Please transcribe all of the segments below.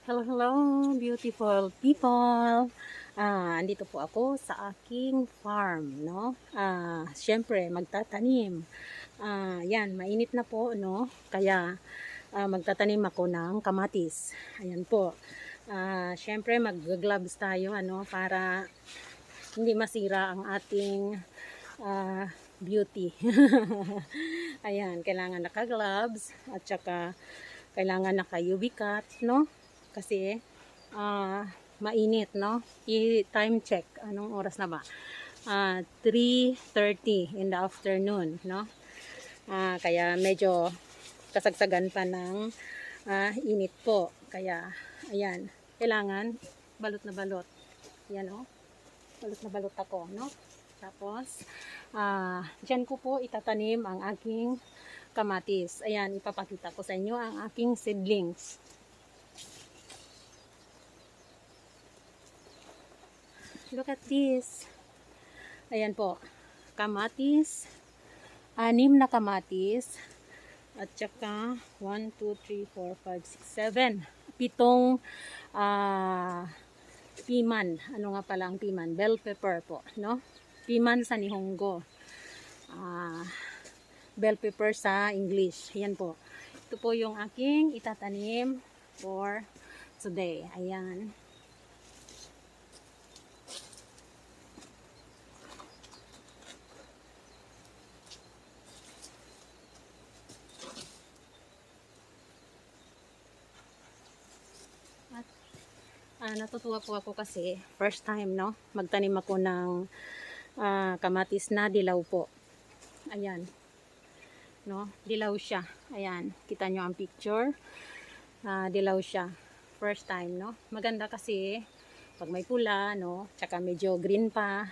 Hello, hello, beautiful people. Andito po ako sa aking farm, no? Syempre, magtatanim. Yan, mainit na po, no? Kaya, magtatanim ako ng kamatis. Ayan po. Syempre, mag-gloves tayo, ano? Para hindi masira ang ating beauty. Ayan, kailangan naka-gloves at saka kailangan naka-UV cut, no? Kasi mainit, no? I-time check. Anong oras na ba? 3:30 in the afternoon, no? Kaya medyo kasagsagan pa ng init po. Kaya, ayan, kailangan balot na balot. Yan, oh. Balot na balot ako, no? Tapos, dyan ko po itatanim ang aking kamatis. Ayan, ipapakita ko sa inyo ang aking seedlings. Look at this. Ayan po. Kamatis. 6 na kamatis. At saka 1, 2, 3, 4, 5, 6, 7. 7 piman. Ano nga pala ang piman? Bell pepper po, no? Piman sa Nihongo. Bell pepper sa English. Ayan po. Ito po yung aking itatanim for today. Ayan. Natutuwa po ako kasi first time, no, magtanim ako ng kamatis na dilaw po. Ayan, no, dilaw siya. Ayan, kita nyo ang picture. Dilaw siya first time, no. Maganda kasi pag may pula, no, tsaka medyo green pa,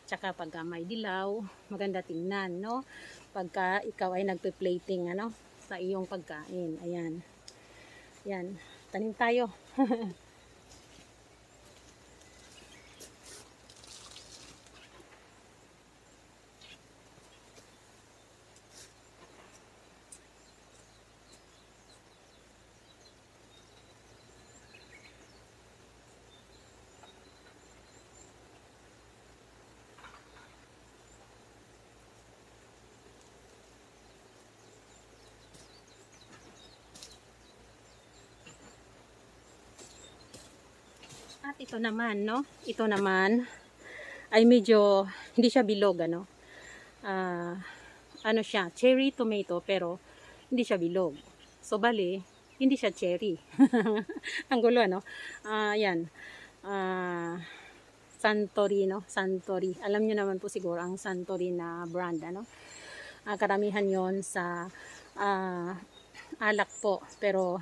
tsaka pag may dilaw, maganda tingnan, no, pagka ikaw ay nagpe-plating, ano, sa iyong pagkain. Ayan, yan, tanim tayo. At ito naman, no? Ito naman ay medyo hindi siya bilog, ano? Ano siya, cherry tomato pero hindi siya bilog. So bali, hindi siya cherry. Ang gulo, ano? Yan. Santori, no? Santori. Alam niyo naman po siguro ang Santori na brand, ano? Karamihan 'yon sa alak po. Pero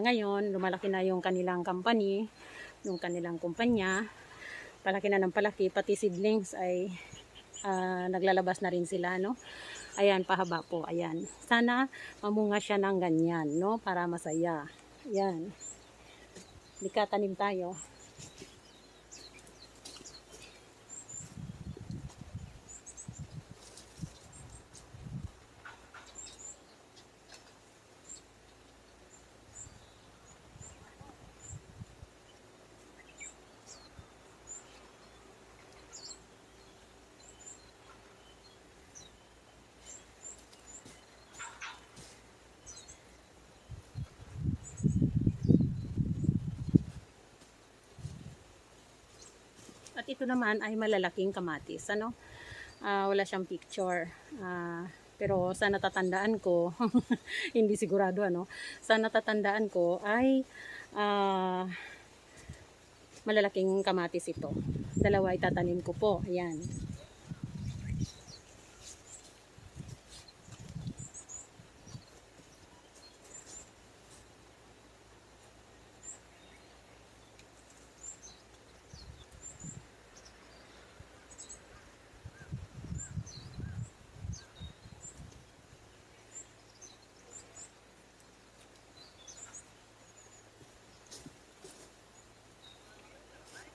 ngayon, lumalaki na yung kanilang company, yung kanilang kumpanya, palaki na ng palaki, pati seedlings ay naglalabas na rin sila, no? Ayan, pahaba po, ayan. Sana mamunga siya ng ganyan, no? Para masaya. Ayan. Lika, tanim tayo. At ito naman ay malalaking kamatis, ano? Wala siyang picture. Pero sa natatandaan ko, hindi sigurado, ano? Sa natatandaan ko ay malalaking kamatis ito. Dalawa itatanim ko po. Ayan.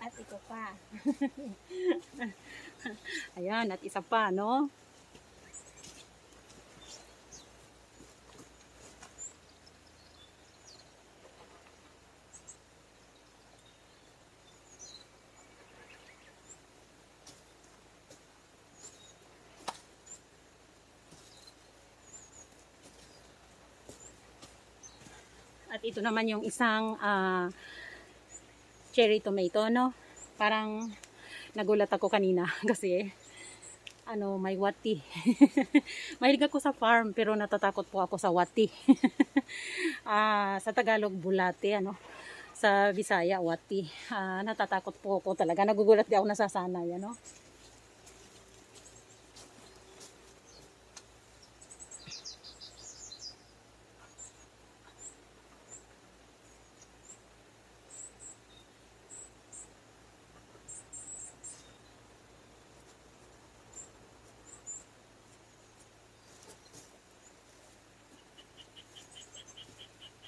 At ito pa. Ayan, at isa pa, no? At ito naman yung isang cherry tomato, no? Parang nagulat ako kanina kasi may wati. Mahilig ako sa farm pero natatakot po ako sa wati. Sa Tagalog bulate, sa Bisaya wati. Natatakot po ako talaga. Nagugulat di ako nasasanay,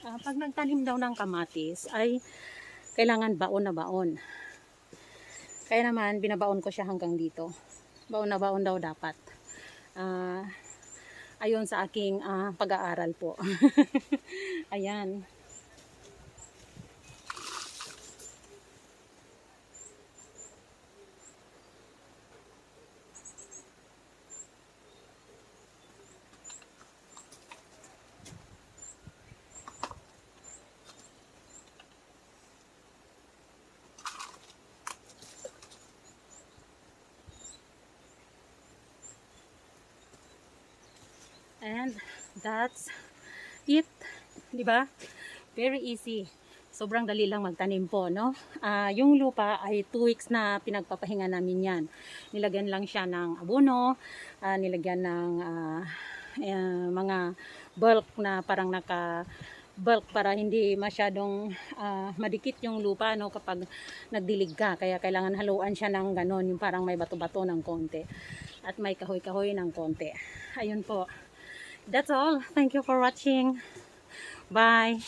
Pag nagtanim daw ng kamatis ay kailangan baon na baon. Kaya naman binabaon ko siya hanggang dito. Baon na baon daw dapat. Ayon sa aking pag-aaral po. Ayan. And that's it, 'di ba? Very easy. Sobrang dali lang magtanim po, no? Yung lupa ay 2 weeks na pinagpapahinga namin 'yan. Nilagyan lang siya ng abono, nilagyan ng mga bulk na parang bulk para hindi masyadong madikit yung lupa, no, kapag nagdilig ka. Kaya kailangan haluan siya ng ganon, yung parang may bato-bato ng konti at may kahoy-kahoy ng konti. Ayun po. That's all. Thank you for watching. Bye.